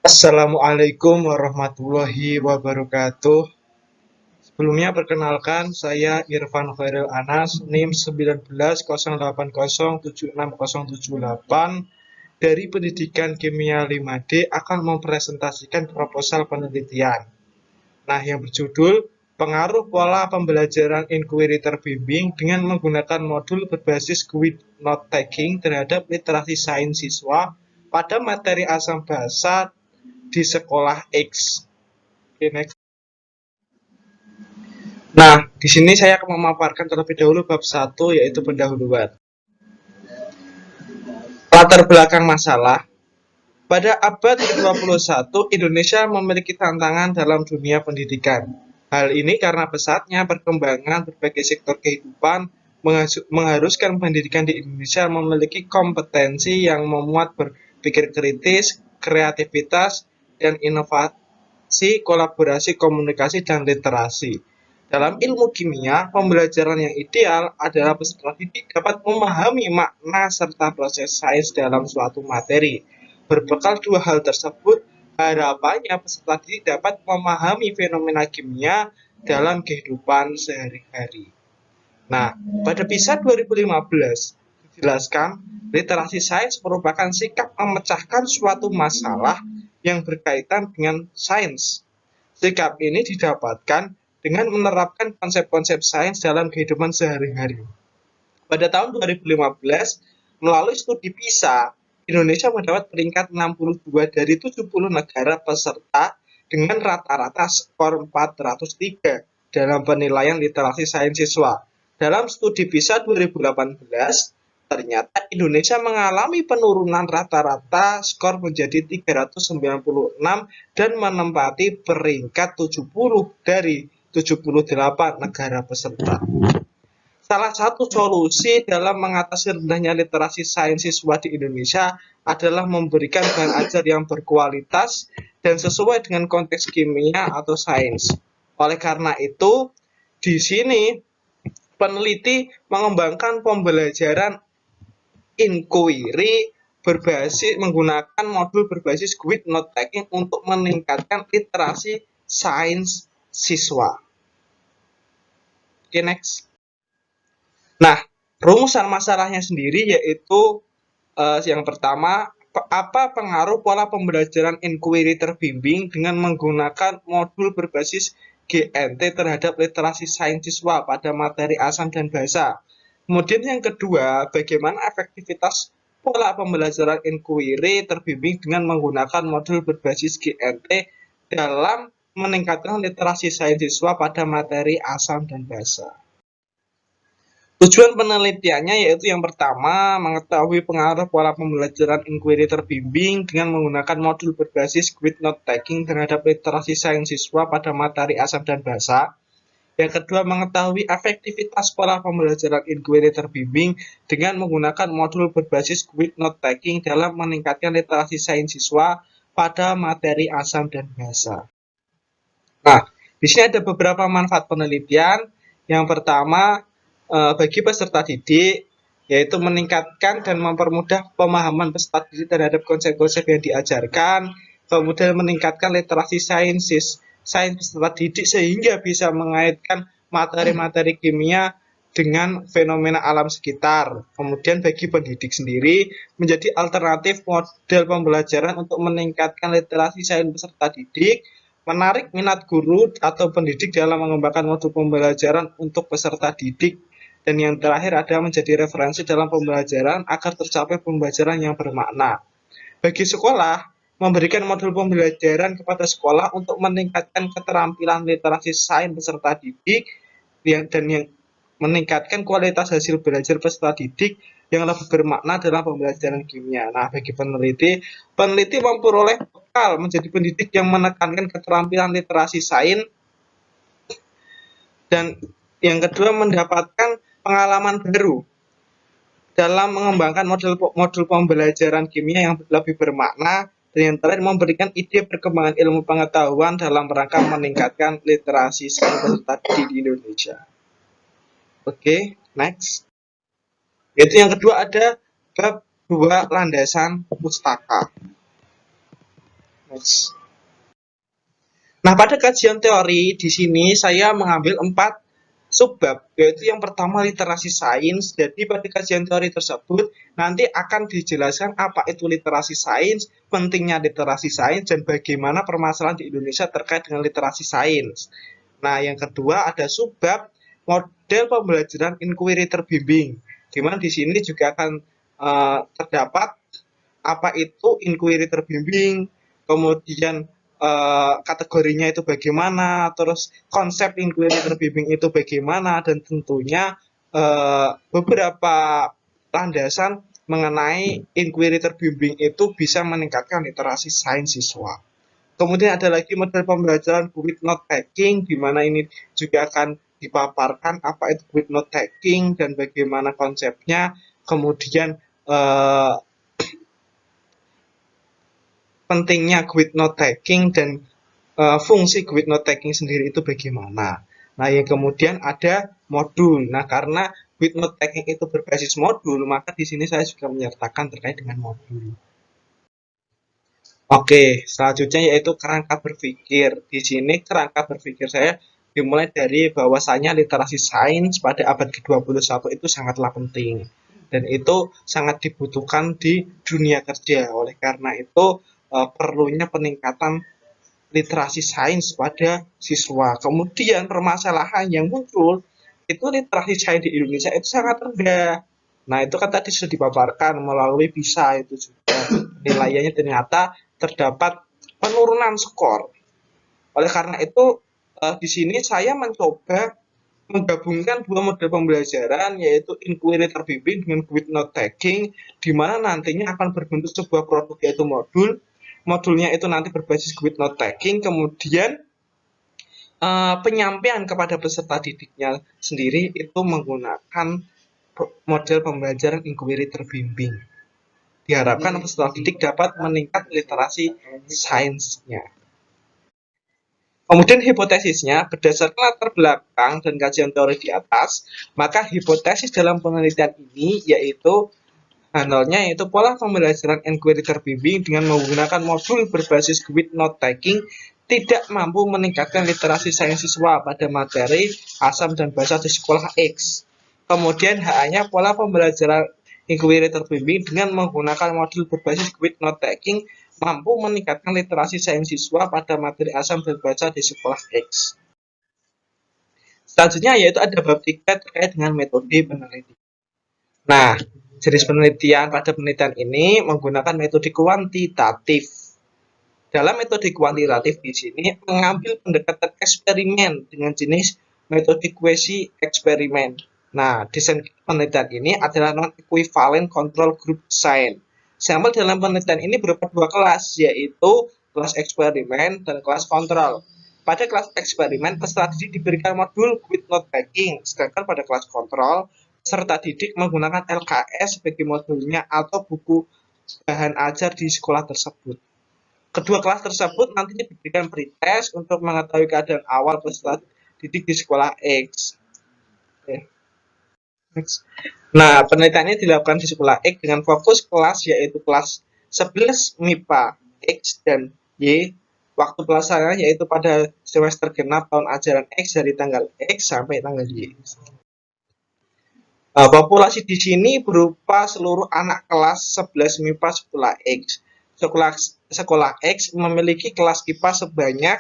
Assalamualaikum warahmatullahi wabarakatuh. Sebelumnya perkenalkan saya Irfan Khairil Anas, NIM 1980807678 dari Pendidikan Kimia 5D akan mempresentasikan proposal penelitian. Nah, yang berjudul Pengaruh Pola Pembelajaran Inquiry Terbimbing dengan menggunakan modul berbasis Quick Note Taking terhadap literasi sains siswa pada materi asam bahasa di sekolah X. Oke, next. Nah, di sini saya akan memaparkan terlebih dahulu bab 1 yaitu pendahuluan. Latar belakang masalah. Pada abad ke-21, Indonesia memiliki tantangan dalam dunia pendidikan. Hal ini karena pesatnya perkembangan berbagai sektor kehidupan mengharuskan pendidikan di Indonesia memiliki kompetensi yang memuat berpikir kritis, kreativitas, dan inovasi, kolaborasi, komunikasi, dan literasi. Dalam ilmu kimia, pembelajaran yang ideal adalah peserta didik dapat memahami makna serta proses sains dalam suatu materi. Berbekal dua hal tersebut, harapannya peserta didik dapat memahami fenomena kimia dalam kehidupan sehari-hari. Nah, pada PISA 2015 dijelaskan, literasi sains merupakan sikap memecahkan suatu masalah yang berkaitan dengan sains. Sikap ini didapatkan dengan menerapkan konsep-konsep sains dalam kehidupan sehari-hari. Pada tahun 2015, melalui studi PISA, Indonesia mendapat peringkat 62 dari 70 negara peserta dengan rata-rata skor 403 dalam penilaian literasi sains siswa. Dalam studi PISA 2018, ternyata Indonesia mengalami penurunan rata-rata skor menjadi 396 dan menempati peringkat 70 dari 78 negara peserta. Salah satu solusi dalam mengatasi rendahnya literasi sains siswa di Indonesia adalah memberikan bahan ajar yang berkualitas dan sesuai dengan konteks kimia atau sains. Oleh karena itu, di sini peneliti mengembangkan pembelajaran inquiry berbasis menggunakan modul berbasis Quick Note Taking untuk meningkatkan literasi sains siswa. Oke, next. Nah, rumusan masalahnya sendiri yaitu yang pertama, apa pengaruh pola pembelajaran inquiry terbimbing dengan menggunakan modul berbasis GNT terhadap literasi sains siswa pada materi asam dan bahasa. Kemudian yang kedua, bagaimana efektivitas pola pembelajaran inquiry terbimbing dengan menggunakan modul berbasis GNT dalam meningkatkan literasi sains siswa pada materi asam dan bahasa. Tujuan penelitiannya yaitu yang pertama, mengetahui pengaruh pola pembelajaran inquiry terbimbing dengan menggunakan modul berbasis Quick Note Taking terhadap literasi sains siswa pada materi asam dan bahasa. Yang kedua, mengetahui efektivitas pola pembelajaran inquiry terbimbing dengan menggunakan modul berbasis Quick Note Taking dalam meningkatkan literasi sains siswa pada materi asam dan bahasa. Nah, di sini ada beberapa manfaat penelitian. Yang pertama, bagi peserta didik, yaitu meningkatkan dan mempermudah pemahaman peserta didik terhadap konsep-konsep yang diajarkan, kemudian meningkatkan literasi sains peserta didik sehingga bisa mengaitkan materi-materi kimia dengan fenomena alam sekitar. Kemudian bagi pendidik sendiri menjadi alternatif model pembelajaran untuk meningkatkan literasi sains peserta didik, menarik minat guru atau pendidik dalam mengembangkan modul pembelajaran untuk peserta didik. Dan yang terakhir adalah menjadi referensi dalam pembelajaran agar tercapai pembelajaran yang bermakna. Bagi sekolah, memberikan modul pembelajaran kepada sekolah untuk meningkatkan keterampilan literasi sains peserta didik dan yang meningkatkan kualitas hasil belajar peserta didik yang lebih bermakna dalam pembelajaran kimia. Nah, bagi peneliti memperoleh bekal menjadi pendidik yang menekankan keterampilan literasi sains, dan yang kedua mendapatkan pengalaman baru dalam mengembangkan modul pembelajaran kimia yang lebih bermakna, dan yang terakhir memberikan ide perkembangan ilmu pengetahuan dalam rangka meningkatkan literasi sains peserta didik di Indonesia. Oke, next. Yaitu yang kedua ada bab 2 landasan pustaka. X. Nah, pada kajian teori di sini saya mengambil 4 subbab, yaitu yang pertama literasi sains. Jadi pada kajian teori tersebut nanti akan dijelaskan apa itu literasi sains, pentingnya literasi sains, dan bagaimana permasalahan di Indonesia terkait dengan literasi sains. Nah, yang kedua ada subbab model pembelajaran inquiry terbimbing, di mana di sini juga akan terdapat apa itu inquiry terbimbing, kemudian kategorinya itu bagaimana, terus konsep inquiry terbimbing itu bagaimana, dan tentunya beberapa landasan mengenai inquiry terbimbing itu bisa meningkatkan literasi sains siswa. Kemudian ada lagi model pembelajaran with note taking, di mana ini juga akan dipaparkan apa itu with note taking dan bagaimana konsepnya, kemudian pentingnya grid note taking dan fungsi grid note taking sendiri itu bagaimana. Nah, yang kemudian ada modul. Nah, karena grid note taking itu berbasis modul, maka di sini saya juga menyertakan terkait dengan modul. Oke, selanjutnya yaitu kerangka berpikir. Di sini kerangka berpikir saya dimulai dari bahwasanya literasi sains pada abad ke-21 itu sangatlah penting. Dan itu sangat dibutuhkan di dunia kerja. Oleh karena itu, perlunya peningkatan literasi sains pada siswa. Kemudian permasalahan yang muncul itu literasi sains di Indonesia itu sangat rendah. Nah, itu kan tadi sudah dipaparkan melalui PISA itu juga. Nilainya ternyata terdapat penurunan skor. Oleh karena itu, di sini saya mencoba menggabungkan dua model pembelajaran, yaitu inquiry terbimbing dengan grid note taking, di mana nantinya akan berbentuk sebuah produk yaitu modul. Modulnya itu nanti berbasis grid note taking, kemudian penyampaian kepada peserta didiknya sendiri itu menggunakan model pembelajaran inquiry terbimbing. Diharapkan peserta didik dapat meningkat literasi sainsnya. Kemudian hipotesisnya, berdasarkan latar belakang dan kajian teori di atas, maka hipotesis dalam penelitian ini yaitu yaitu pola pembelajaran inquiry terbimbing dengan menggunakan modul berbasis grid note taking tidak mampu meningkatkan literasi sains siswa pada materi asam dan basa di sekolah X. Kemudian HA-nya pola pembelajaran inquiry terbimbing dengan menggunakan modul berbasis grid note taking mampu meningkatkan literasi sains siswa pada materi asam dan basa di sekolah X. Selanjutnya yaitu ada bab 3 terkait dengan metode penelitian. Nah, jenis penelitian pada penelitian ini menggunakan metode kuantitatif. Dalam metode kuantitatif di sini mengambil pendekatan eksperimen dengan jenis metode kuesi eksperimen. Nah, desain penelitian ini adalah non-equivalent control group design. Sampel dalam penelitian ini berupa dua kelas, yaitu kelas eksperimen dan kelas kontrol. Pada kelas eksperimen, peserta didik diberikan modul grid note taking, sedangkan pada kelas kontrol, peserta didik menggunakan LKS sebagai modulnya atau buku bahan ajar di sekolah tersebut. Kedua kelas tersebut nantinya diberikan pretest untuk mengetahui keadaan awal peserta didik di sekolah X. Nah, penelitiannya dilakukan di sekolah X dengan fokus kelas yaitu kelas 11 MIPA X dan Y. Waktu pelaksanaan yaitu pada semester genap tahun ajaran X dari tanggal X sampai tanggal Y. Populasi di sini berupa seluruh anak kelas 11 MIPA sekolah X. Sekolah X memiliki kelas IPA sebanyak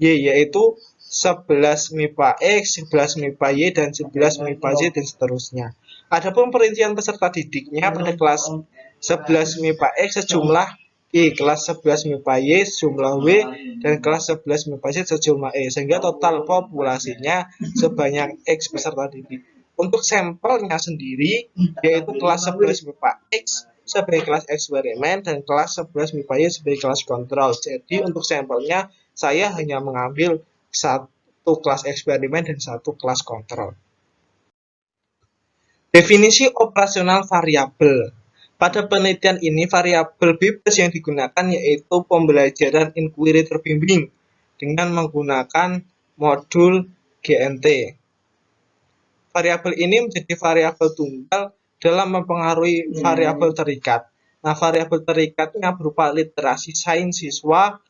Y, yaitu 11 MIPA X, 11 MIPA Y, dan 11 MIPA Z, dan seterusnya. Adapun perincian peserta didiknya pada kelas 11 MIPA X sejumlah Y, kelas 11 MIPA Y sejumlah W, dan kelas 11 MIPA Z sejumlah E, sehingga total populasinya sebanyak X peserta didik. Untuk sampelnya sendiri, yaitu kelas 11 MIPA X sebagai kelas eksperimen dan kelas 11 MIPA Y sebagai kelas kontrol. Jadi untuk sampelnya saya hanya mengambil satu kelas eksperimen dan satu kelas kontrol. Definisi operasional variabel. Pada penelitian ini variabel bebas yang digunakan yaitu pembelajaran inquiry terbimbing dengan menggunakan modul GNT. Variabel ini menjadi variabel tunggal dalam mempengaruhi variabel terikat. Nah, variabel terikatnya berupa literasi sains siswa,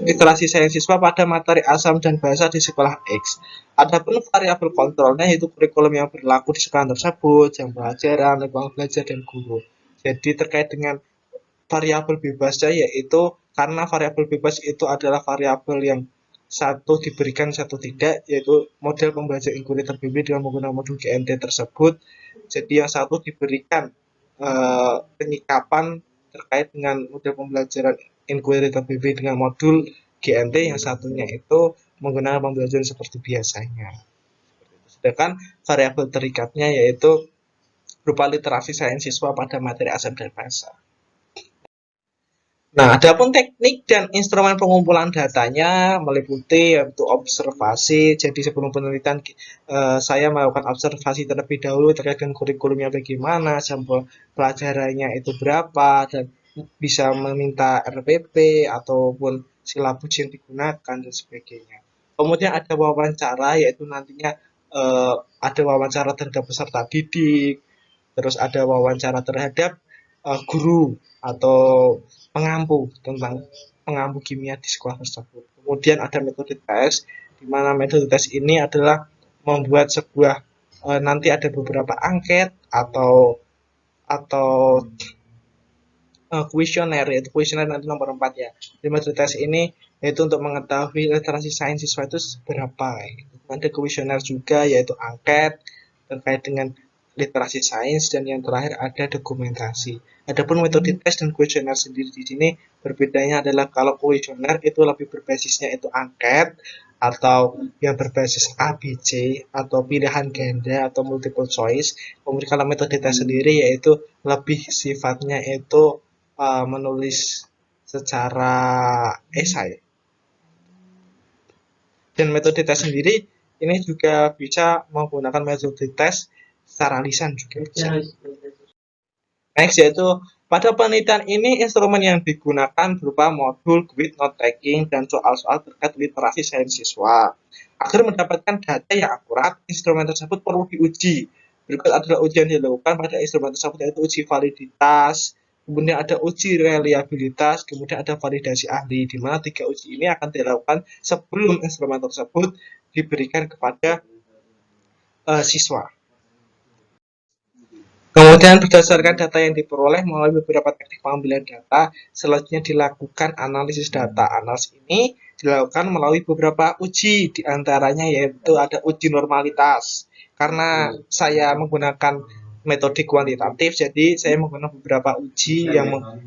literasi sains siswa pada materi asam dan bahasa di sekolah X. Adapun variabel kontrolnya yaitu kurikulum yang berlaku di sekolah tersebut, jam pelajaran, lingkungan belajar, dan guru. Jadi terkait dengan variabel bebasnya yaitu karena variabel bebas itu adalah variabel yang satu diberikan satu tidak, yaitu model pembelajaran inquiry terbimbing dengan menggunakan modul GNT tersebut. Jadi yang satu diberikan penyikapan terkait dengan model pembelajaran inquiry terbimbing dengan modul GNT, yang satunya itu menggunakan pembelajaran seperti biasanya. Sedangkan variabel terikatnya yaitu berupa literasi sains siswa pada materi asam dan bahasa. Nah, adapun teknik dan instrumen pengumpulan datanya meliputi yaitu observasi. Jadi sebelum penelitian saya melakukan observasi terlebih dahulu terkait dengan kurikulumnya bagaimana, jam pelajarannya itu berapa, dan bisa meminta RPP ataupun silabus yang digunakan dan sebagainya. Kemudian ada wawancara, yaitu nantinya ada wawancara terhadap peserta didik, terus ada wawancara terhadap guru atau pengampu tentang pengampu kimia di sekolah tersebut. Kemudian ada metode tes, di mana metode tes ini adalah membuat sebuah nanti ada beberapa angket atau kuesioner, yaitu kuesioner nanti nomor 4 ya. Di metode tes ini yaitu untuk mengetahui literasi sains siswa itu seberapa. Ada kuesioner juga yaitu angket terkait dengan literasi sains, dan yang terakhir ada dokumentasi. Adapun metode tes dan kuesioner sendiri di sini berbedanya adalah kalau kuesioner itu lebih berbasisnya itu angket atau yang berbasis ABC atau pilihan ganda atau multiple choice. Kemudian kalau metode tes sendiri yaitu lebih sifatnya itu menulis secara esai. Dan metode tes sendiri ini juga bisa menggunakan metode tes secara lisan juga bisa. Next yaitu pada penelitian ini instrumen yang digunakan berupa modul grid note taking dan soal-soal terkait literasi sains siswa. Agar mendapatkan data yang akurat, instrumen tersebut perlu diuji. Berikut adalah ujian yang dilakukan pada instrumen tersebut, yaitu uji validitas, kemudian ada uji reliabilitas, kemudian ada validasi ahli, di mana 3 uji ini akan dilakukan sebelum instrumen tersebut diberikan kepada siswa. Kemudian berdasarkan data yang diperoleh melalui beberapa teknik pengambilan data, selanjutnya dilakukan analisis data. Analisis ini dilakukan melalui beberapa uji, diantaranya yaitu ada uji normalitas. Karena saya menggunakan metode kuantitatif, jadi saya menggunakan beberapa uji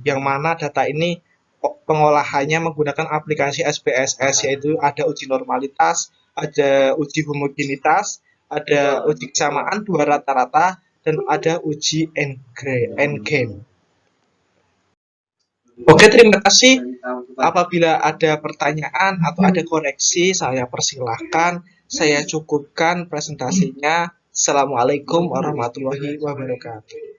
yang mana data ini pengolahannya menggunakan aplikasi SPSS, yaitu ada uji normalitas, ada uji homogenitas, ada uji kesamaan dua rata-rata, dan ada uji endgame. Oke, terima kasih. Apabila ada pertanyaan atau ada koreksi, saya persilahkan. Saya cukupkan presentasinya. Assalamualaikum warahmatullahi wabarakatuh.